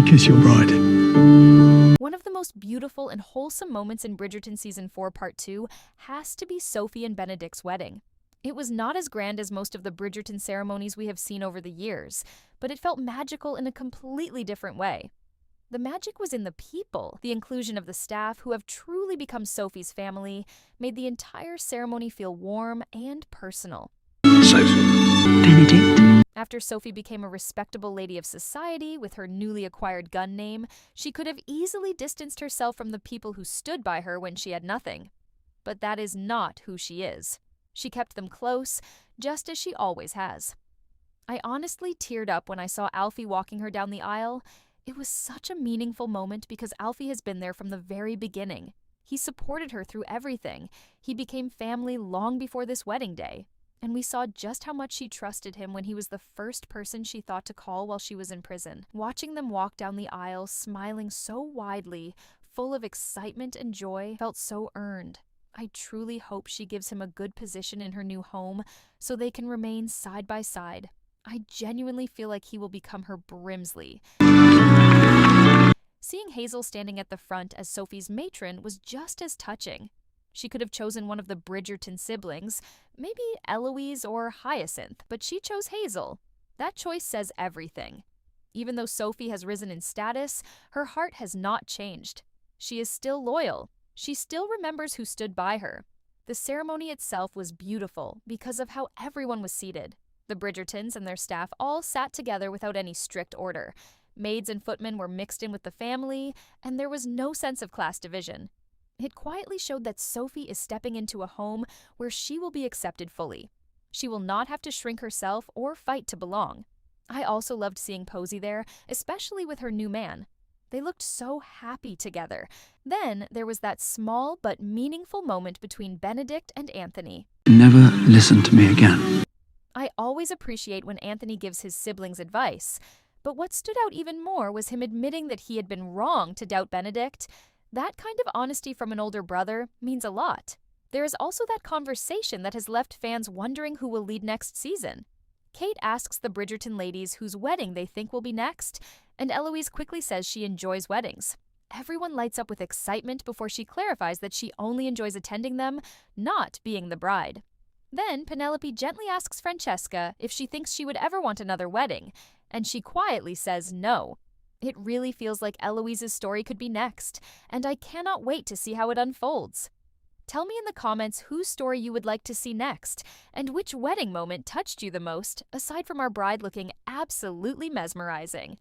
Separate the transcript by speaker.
Speaker 1: kiss your bride.
Speaker 2: One of the most beautiful and wholesome moments in Bridgerton Season 4 Part 2 has to be Sophie and Benedict's wedding. It was not as grand as most of the Bridgerton ceremonies we have seen over the years, but it felt magical in a completely different way. The magic was in the people. The inclusion of the staff, who have truly become Sophie's family, made the entire ceremony feel warm and personal.
Speaker 1: Sophie.
Speaker 3: Benedict.
Speaker 2: After Sophie became a respectable lady of society with her newly acquired gun name, she could have easily distanced herself from the people who stood by her when she had nothing. But that is not who she is. She kept them close, just as she always has. I honestly teared up when I saw Alfie walking her down the aisle. It was such a meaningful moment because Alfie has been there from the very beginning. He supported her through everything. He became family long before this wedding day. And we saw just how much she trusted him when he was the first person she thought to call while she was in prison. Watching them walk down the aisle, smiling so widely, full of excitement and joy, felt so earned. I truly hope she gives him a good position in her new home so they can remain side by side. I genuinely feel like he will become her Brimsley. Seeing Hazel standing at the front as Sophie's matron was just as touching. She could have chosen one of the Bridgerton siblings, maybe Eloise or Hyacinth, but she chose Hazel. That choice says everything. Even though Sophie has risen in status, her heart has not changed. She is still loyal. She still remembers who stood by her. The ceremony itself was beautiful because of how everyone was seated. The Bridgertons and their staff all sat together without any strict order. Maids and footmen were mixed in with the family, and there was no sense of class division. It quietly showed that Sophie is stepping into a home where she will be accepted fully. She will not have to shrink herself or fight to belong. I also loved seeing Posey there, especially with her new man. They looked so happy together. Then there was that small but meaningful moment between Benedict and Anthony.
Speaker 1: Never listen to me again.
Speaker 2: I always appreciate when Anthony gives his siblings advice, but what stood out even more was him admitting that he had been wrong to doubt Benedict. That kind of honesty from an older brother means a lot. There is also that conversation that has left fans wondering who will lead next season. Kate asks the Bridgerton ladies whose wedding they think will be next, and Eloise quickly says she enjoys weddings. Everyone lights up with excitement before she clarifies that she only enjoys attending them, not being the bride. Then Penelope gently asks Francesca if she thinks she would ever want another wedding, and she quietly says no. It really feels like Eloise's story could be next, and I cannot wait to see how it unfolds. Tell me in the comments whose story you would like to see next, and which wedding moment touched you the most, aside from our bride looking absolutely mesmerizing.